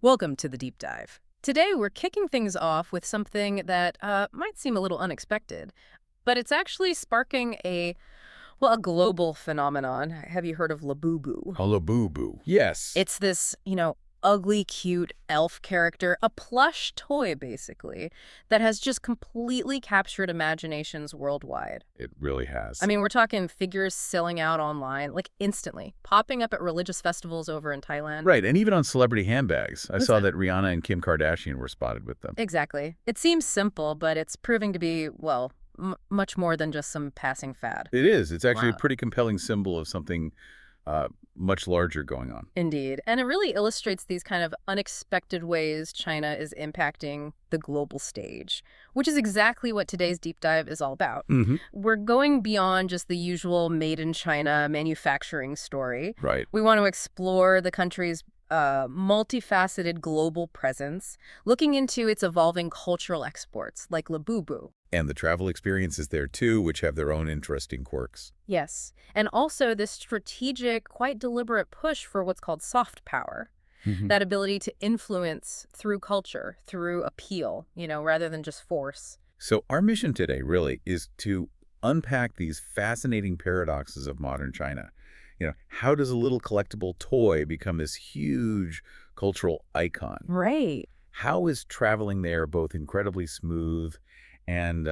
Welcome to the Deep Dive. Today we're kicking things off with something that might seem a little unexpected, but it's actually sparking a global phenomenon. Have you heard of Labubu? A Labubu. Yes. It's this, ugly, cute elf character, a plush toy, basically, that has just completely captured imaginations worldwide. It really has. I mean, we're talking figures selling out online, like instantly, popping up at religious festivals over in Thailand. Right, and even on celebrity handbags. I saw Listen. that Rihanna and Kim Kardashian were spotted with them. Exactly. It seems simple, but it's proving to be, well, much more than just some passing fad. It is. It's actually Wow. a pretty compelling symbol of something much larger going on. Indeed. And it really illustrates these kind of unexpected ways China is impacting the global stage, which is exactly what today's deep dive is all about. Mm-hmm. We're going beyond just the usual made in China manufacturing story. Right. We want to explore the country's multifaceted global presence, looking into its evolving cultural exports like Labubu. And the travel experiences there, too, which have their own interesting quirks. Yes. And also this strategic, quite deliberate push for what's called soft power. Mhm. That ability to influence through culture, through appeal, rather than just force. So our mission today, really, is to unpack these fascinating paradoxes of modern China. How does a little collectible toy become this huge cultural icon? Right. How is traveling there both incredibly smooth and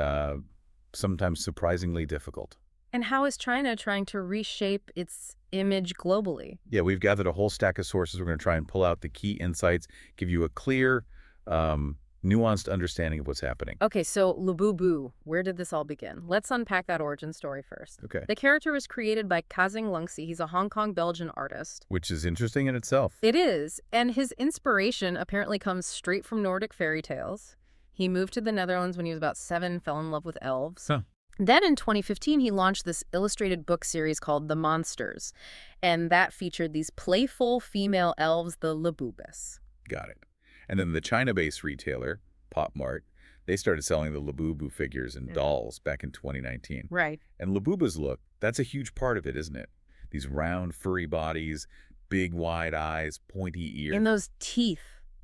sometimes surprisingly difficult? And how is China trying to reshape its image globally? Yeah, we've gathered a whole stack of sources. We're going to try and pull out the key insights, give you a clear, nuanced understanding of what's happening. Okay, so Labubu, where did this all begin? Let's unpack that origin story first. Okay. The character was created by Kazing Lungsi. He's a Hong Kong-Belgian artist. Which is interesting in itself. It is, and his inspiration apparently comes straight from Nordic fairy tales. He moved to the Netherlands when he was about 7, fell in love with elves. Huh. Then in 2015, he launched this illustrated book series called The Monsters, and that featured these playful female elves, the Labubus. Got it. And then the China-based retailer, Pop Mart, they started selling the Labubu figures and dolls back in 2019. Right. And Labubu's look, that's a huge part of it, isn't it? These round, furry bodies, big, wide eyes, pointy ears. And those teeth,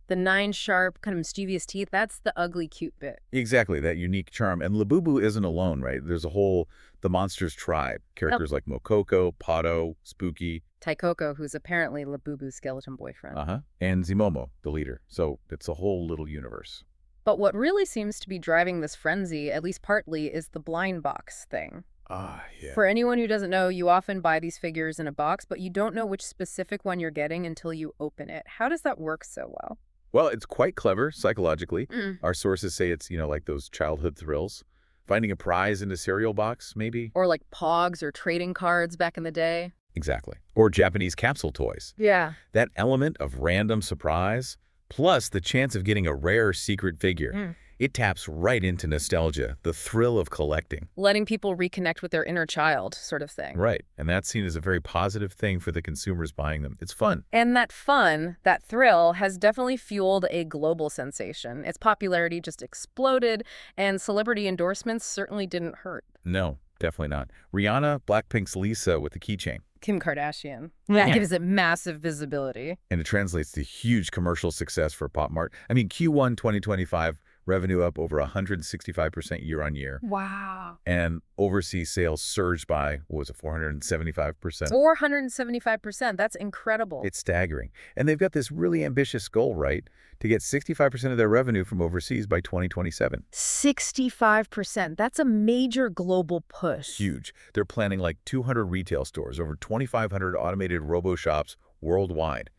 the 9 sharp, kind of mischievous teeth, that's the ugly, cute bit. Exactly, that unique charm. And Labubu isn't alone, right? There's a whole The Monsters tribe. Characters like Mokoko, Pato, Spooky. Taikoko, who's apparently Labubu's skeleton boyfriend. And Zimomo, the leader. So it's a whole little universe. But what really seems to be driving this frenzy, at least partly, is the blind box thing. Yeah. For anyone who doesn't know, you often buy these figures in a box, but you don't know which specific one you're getting until you open it. How does that work so well? Well, it's quite clever psychologically. Our sources say it's, like those childhood thrills. Finding a prize in a cereal box, maybe? Or like Pogs or trading cards back in the day. Exactly. Or Japanese capsule toys. Yeah. That element of random surprise, plus the chance of getting a rare secret figure, it taps right into nostalgia, the thrill of collecting. Letting people reconnect with their inner child, sort of thing. Right. And that's seen as a very positive thing for the consumers buying them. It's fun. And that fun, that thrill, has definitely fueled a global sensation. Its popularity just exploded, and celebrity endorsements certainly didn't hurt. No, definitely not. Rihanna, Blackpink's Lisa with the keychain. Kim Kardashian. That gives it massive visibility. And it translates to huge commercial success for Pop Mart. I mean, Q1 2025, revenue up over 165% year on year. Wow. And overseas sales surged by, what was it, 475%? 475%. That's incredible. It's staggering. And they've got this really ambitious goal, right? To get 65% of their revenue from overseas by 2027. 65%. That's a major global push. Huge. They're planning like 200 retail stores, over 2,500 automated robo-shops worldwide.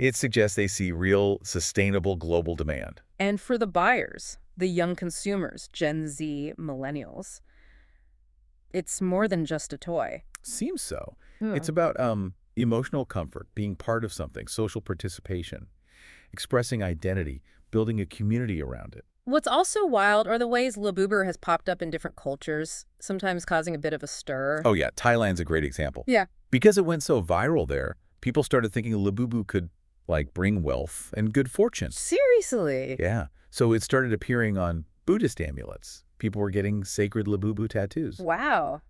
It suggests they see real, sustainable global demand. And for the buyers, the young consumers, Gen Z, millennials, it's more than just a toy. Seems so. It's about emotional comfort, being part of something, social participation, expressing identity, building a community around it. What's also wild are the ways Labubu has popped up in different cultures, sometimes causing a bit of a stir. Oh yeah, Thailand's a great example. Yeah. Because it went so viral there, people started thinking Labubu could, bring wealth and good fortune. Seriously? Yeah. So it started appearing on Buddhist amulets. People were getting sacred Labubu tattoos. Wow.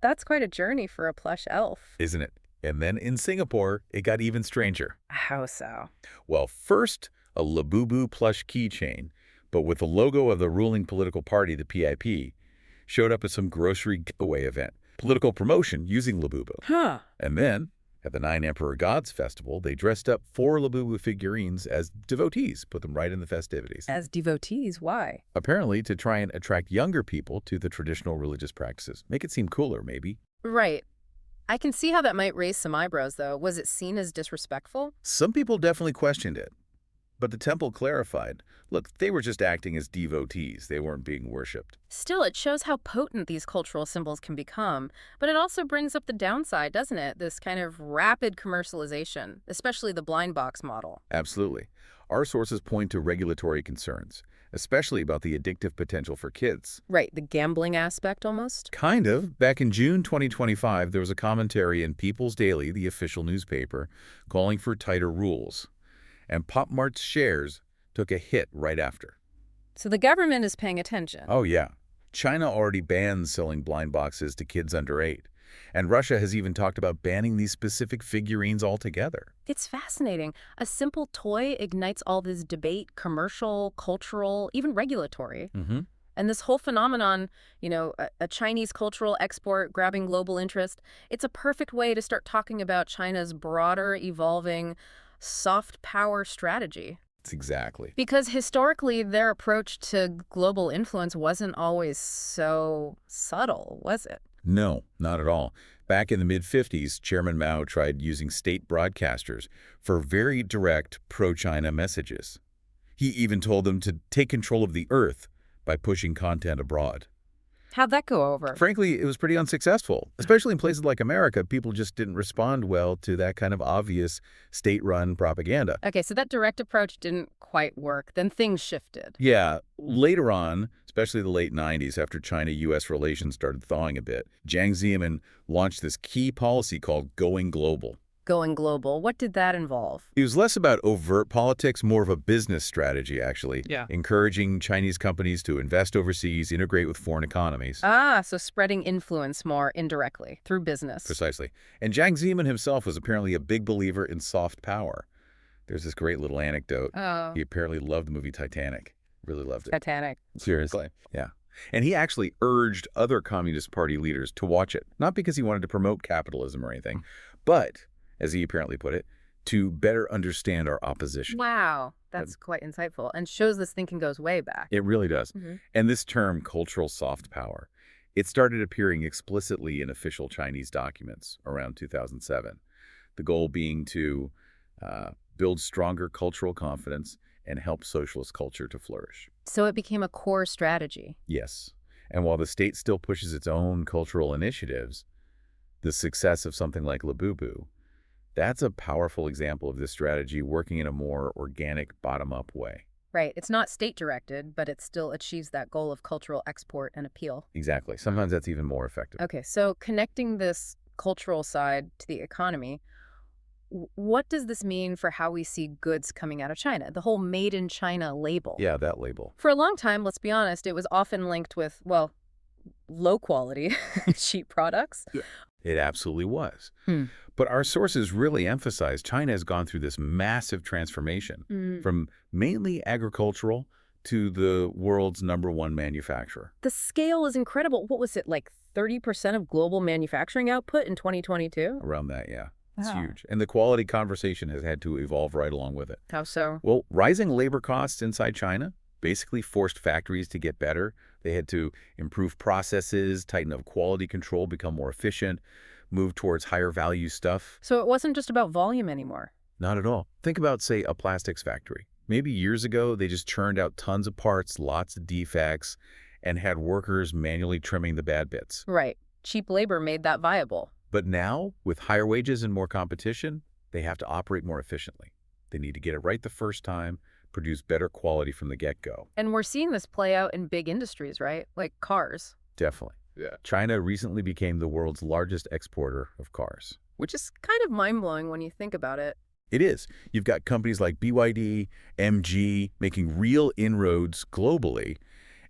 That's quite a journey for a plush elf. Isn't it? And then in Singapore, it got even stranger. How so? Well, first, a Labubu plush keychain, but with the logo of the ruling political party, the PIP, showed up at some grocery giveaway event. Political promotion using Labubu. Huh. And then, at the Nine Emperor Gods Festival, they dressed up 4 Labubu figurines as devotees, put them right in the festivities. As devotees, why? Apparently to try and attract younger people to the traditional religious practices. Make it seem cooler, maybe. Right. I can see how that might raise some eyebrows, though. Was it seen as disrespectful? Some people definitely questioned it. But the temple clarified, look, they were just acting as devotees. They weren't being worshipped. Still, it shows how potent these cultural symbols can become. But it also brings up the downside, doesn't it? This kind of rapid commercialization, especially the blind box model. Absolutely. Our sources point to regulatory concerns, especially about the addictive potential for kids. Right, the gambling aspect almost? Kind of. Back in June 2025, there was a commentary in People's Daily, the official newspaper, calling for tighter rules. And Pop Mart's shares took a hit right after. So the government is paying attention. Oh, yeah. China already bans selling blind boxes to kids under 8. And Russia has even talked about banning these specific figurines altogether. It's fascinating. A simple toy ignites all this debate, commercial, cultural, even regulatory. And this whole phenomenon, a Chinese cultural export grabbing global interest, it's a perfect way to start talking about China's broader, evolving, soft power strategy. Exactly. Because historically, their approach to global influence wasn't always so subtle, was it? No, not at all. Back in the mid-50s, Chairman Mao tried using state broadcasters for very direct pro-China messages. He even told them to take control of the earth by pushing content abroad. How'd that go over? Frankly, it was pretty unsuccessful. Especially in places like America, people just didn't respond well to that kind of obvious state-run propaganda. Okay, so that direct approach didn't quite work. Then things shifted. Yeah, later on, especially the late 90s, after China-U.S. relations started thawing a bit, Jiang Zemin launched this key policy called Going Global. Going global, what did that involve? It was less about overt politics, more of a business strategy, actually. Yeah. Encouraging Chinese companies to invest overseas, integrate with foreign economies. Ah, so spreading influence more indirectly through business. Precisely. And Jiang Zemin himself was apparently a big believer in soft power. There's this great little anecdote. Oh. He apparently loved the movie Titanic. Really loved it. Titanic. Seriously. Yeah. And he actually urged other Communist Party leaders to watch it, not because he wanted to promote capitalism or anything, but, as he apparently put it, to better understand our opposition. Wow, that's quite insightful and shows this thinking goes way back. It really does. And this term, cultural soft power, it started appearing explicitly in official Chinese documents around 2007, the goal being to build stronger cultural confidence and help socialist culture to flourish. So it became a core strategy. Yes. And while the state still pushes its own cultural initiatives, the success of something like Labubu, that's a powerful example of this strategy working in a more organic, bottom-up way. Right. It's not state-directed, but it still achieves that goal of cultural export and appeal. Exactly. Sometimes that's even more effective. Okay, so connecting this cultural side to the economy, what does this mean for how we see goods coming out of China? The whole Made in China label. Yeah, that label. For a long time, let's be honest, it was often linked with, well, low quality, cheap products. Yeah. It absolutely was. But our sources really emphasize China has gone through this massive transformation from mainly agricultural to the world's #1 manufacturer. The scale is incredible. What was it, like 30% of global manufacturing output in 2022? Around that, yeah. It's Wow. huge. And the quality conversation has had to evolve right along with it. How so? Well, rising labor costs inside China basically forced factories to get better. They had to improve processes, tighten up quality control, become more efficient, move towards higher value stuff. So it wasn't just about volume anymore. Not at all. Think about, say, a plastics factory. Maybe years ago, they just churned out tons of parts, lots of defects, and had workers manually trimming the bad bits. Right. Cheap labor made that viable. But now, with higher wages and more competition, they have to operate more efficiently. They need to get it right the first time, produce better quality from the get-go. And we're seeing this play out in big industries, right? Like cars. Definitely. Yeah. China recently became the world's largest exporter of cars. Which is kind of mind-blowing when you think about it. It is. You've got companies like BYD, MG, making real inroads globally,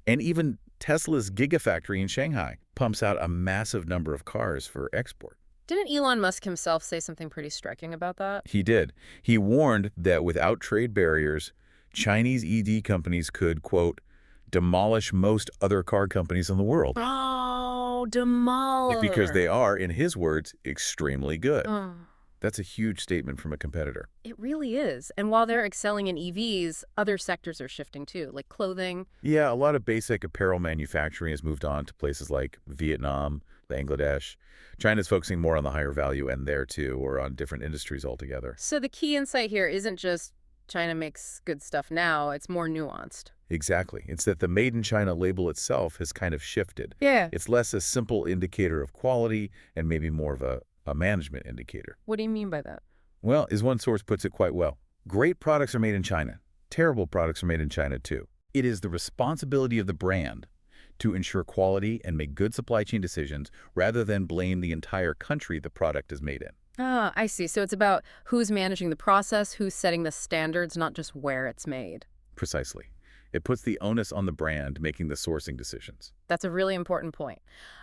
and even Tesla's Gigafactory in Shanghai pumps out a massive number of cars for export. Didn't Elon Musk himself say something pretty striking about that? He did. He warned that without trade barriers, Chinese EV companies could, quote, demolish most other car companies in the world. Oh, Because demolish. they are, in his words, extremely good. Oh, That's a huge statement from a competitor. it really is. And while they're excelling in EVs, other sectors are shifting too, like clothing. Yeah, a lot of basic apparel manufacturing has moved on to places like Vietnam, Bangladesh. China's focusing more on the higher value end there too, or on different industries altogether. So the key insight here isn't just China makes good stuff now, it's more nuanced. Exactly. It's that the Made in China label itself has kind of shifted. Yeah. It's less a simple indicator of quality and maybe more of a management indicator. What do you mean by that? Well, as one source puts it quite well, great products are made in China. Terrible products are made in China too. It is the responsibility of the brand to ensure quality and make good supply chain decisions rather than blame the entire country the product is made in. Ah, I see. So it's about who's managing the process, who's setting the standards, not just where it's made. Precisely. It puts the onus on the brand making the sourcing decisions. That's a really important point.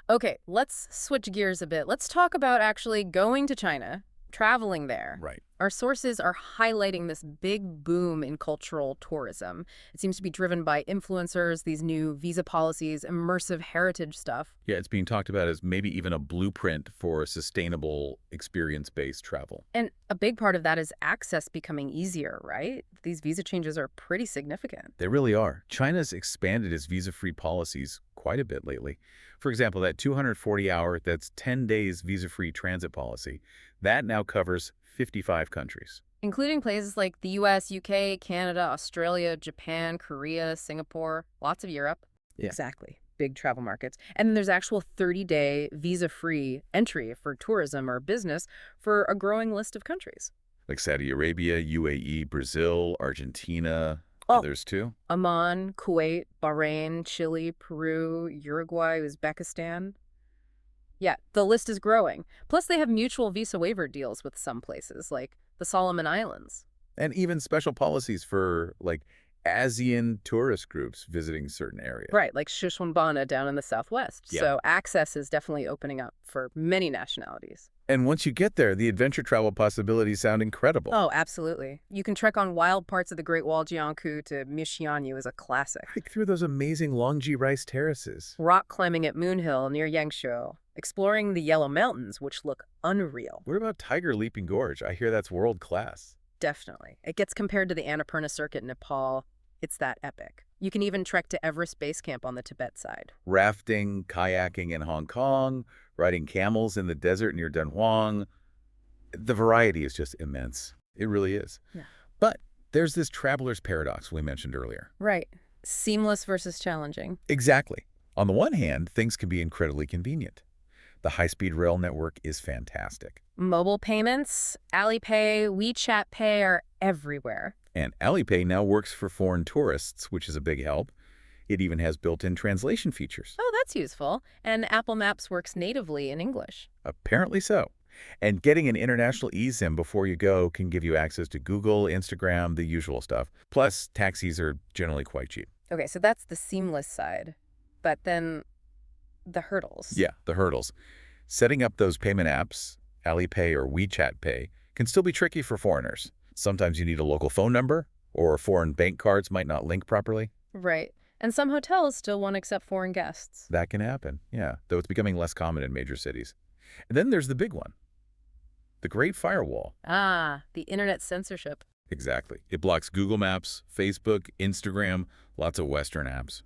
Okay, let's switch gears a bit. Let's talk about actually going to China, traveling there. Right. Our sources are highlighting this big boom in cultural tourism. It seems to be driven by influencers, these new visa policies, immersive heritage stuff. Yeah, it's being talked about as maybe even a blueprint for sustainable experience-based travel. And a big part of that is access becoming easier, right? These visa changes are pretty significant. They really are. China's expanded its visa-free policies quite a bit lately. For example, that 240-hour, that's 10 days visa-free transit policy, that now covers 55 countries. Including places like the US, UK, Canada, Australia, Japan, Korea, Singapore, lots of Europe. Yeah. Exactly. Big travel markets. And then there's actual 30-day visa-free entry for tourism or business for a growing list of countries. Like Saudi Arabia, UAE, Brazil, Argentina, Oh. others too. Oman, Kuwait, Bahrain, Chile, Peru, Uruguay, Uzbekistan. Yeah, the list is growing. Plus, they have mutual visa waiver deals with some places, like the Solomon Islands. And even special policies for, like, ASEAN tourist groups visiting certain areas. Right, like Shuswambana down in the southwest. Yeah. So access is definitely opening up for many nationalities. And once you get there, the adventure travel possibilities sound incredible. Oh, absolutely. You can trek on wild parts of the Great Wall Jiangku to Mixianyu is a classic. Hike through those amazing Longji rice terraces. Rock climbing at Moon Hill near Yangshuo. Exploring the Yellow Mountains, which look unreal. What about Tiger Leaping Gorge? I hear that's world class. Definitely. It gets compared to the Annapurna Circuit in Nepal. It's that epic. You can even trek to Everest Base Camp on the Tibet side. Rafting, kayaking in Hong Kong, riding camels in the desert near Dunhuang. The variety is just immense. It really is. Yeah. But there's this traveler's paradox we mentioned earlier. Right. Seamless versus challenging. Exactly. On the one hand, things can be incredibly convenient. The high-speed rail network is fantastic. Mobile payments, Alipay, WeChat Pay are everywhere. And Alipay now works for foreign tourists, which is a big help. It even has built-in translation features. Oh, that's useful. And Apple Maps works natively in English. Apparently so. And getting an international eSIM before you go can give you access to Google, Instagram, the usual stuff. Plus, taxis are generally quite cheap. Okay, so that's the seamless side. But then the hurdles. Yeah, the hurdles. Setting up those payment apps, Alipay or WeChat Pay, can still be tricky for foreigners. Sometimes you need a local phone number, or foreign bank cards might not link properly. Right. And some hotels still won't accept foreign guests. That can happen, yeah, though it's becoming less common in major cities. And then there's the big one, the Great Firewall. Ah, the internet censorship. Exactly. It blocks Google Maps, Facebook, Instagram, lots of Western apps.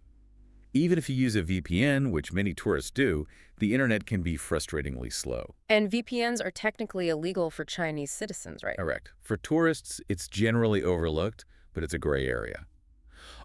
Even if you use a VPN, which many tourists do, the internet can be frustratingly slow. And VPNs are technically illegal for Chinese citizens, right? Correct. For tourists, it's generally overlooked, but it's a gray area.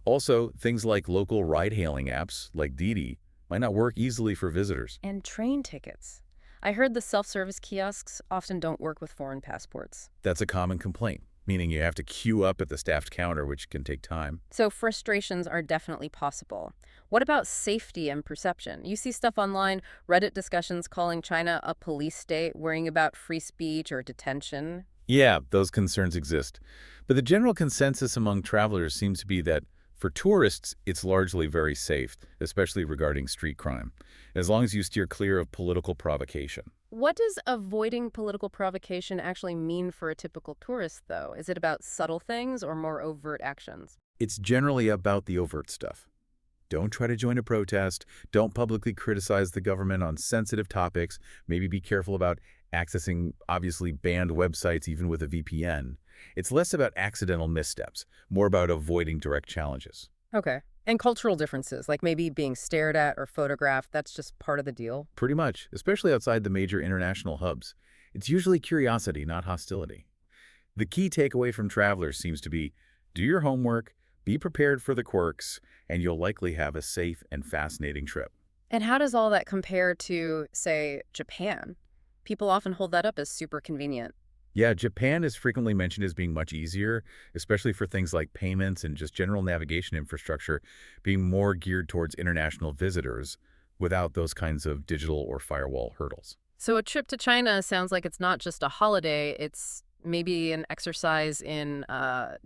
Also, things like local ride-hailing apps, like Didi, might not work easily for visitors. And train tickets. I heard the self-service kiosks often don't work with foreign passports. That's a common complaint, meaning you have to queue up at the staffed counter, which can take time. So frustrations are definitely possible. What about safety and perception? You see stuff online, Reddit discussions calling China a police state, worrying about free speech or detention. Yeah, those concerns exist. But the general consensus among travelers seems to be that for tourists, it's largely very safe, especially regarding street crime, as long as you steer clear of political provocation. What does avoiding political provocation actually mean for a typical tourist, though? Is it about subtle things or more overt actions? It's generally about the overt stuff. Don't try to join a protest. Don't publicly criticize the government on sensitive topics. Maybe be careful about accessing obviously banned websites even with a VPN. It's less about accidental missteps, more about avoiding direct challenges. Okay. And cultural differences, like maybe being stared at or photographed, that's just part of the deal. Pretty much, especially outside the major international hubs. It's usually curiosity, not hostility. The key takeaway from travelers seems to be do your homework, be prepared for the quirks, and you'll likely have a safe and fascinating trip. And how does all that compare to, say, Japan? People often hold that up as super convenient. Yeah, Japan is frequently mentioned as being much easier, especially for things like payments and just general navigation infrastructure being more geared towards international visitors without those kinds of digital or firewall hurdles. So a trip to China sounds like it's not just a holiday, it's maybe an exercise in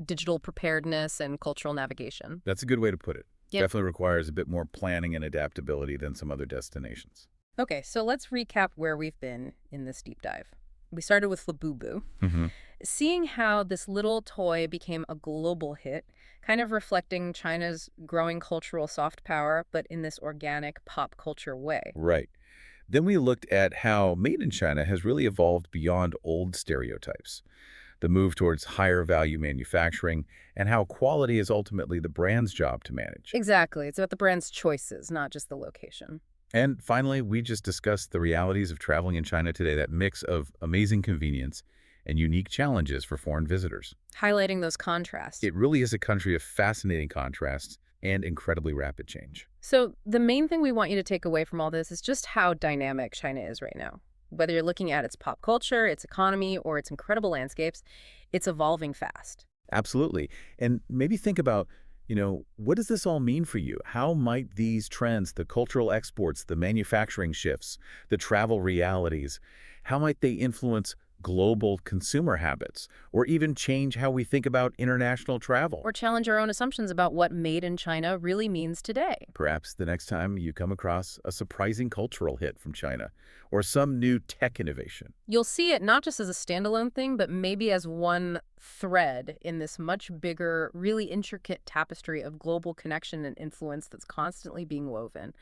digital preparedness and cultural navigation. That's a good way to put it. Yep. Definitely requires a bit more planning and adaptability than some other destinations. Okay, so let's recap where we've been in this deep dive. We started with Labubu. Hmm. Seeing how this little toy became a global hit, kind of reflecting China's growing cultural soft power, but in this organic pop culture way. Right. Then we looked at how Made in China has really evolved beyond old stereotypes, the move towards higher value manufacturing, and how quality is ultimately the brand's job to manage. Exactly. It's about the brand's choices, not just the location. And finally, we just discussed the realities of traveling in China today, that mix of amazing convenience and unique challenges for foreign visitors. Highlighting those contrasts. It really is a country of fascinating contrasts and incredibly rapid change. So the main thing we want you to take away from all this is just how dynamic China is right now. Whether you're looking at its pop culture, its economy, or its incredible landscapes, it's evolving fast. Absolutely. And maybe think about, what does this all mean for you? How might these trends, the cultural exports, the manufacturing shifts, the travel realities, how might they influence global consumer habits or even change how we think about international travel? Or challenge our own assumptions about what made in China really means today. Perhaps the next time you come across a surprising cultural hit from China or some new tech innovation. You'll see it not just as a standalone thing, but maybe as one thread in this much bigger, really intricate tapestry of global connection and influence that's constantly being woven.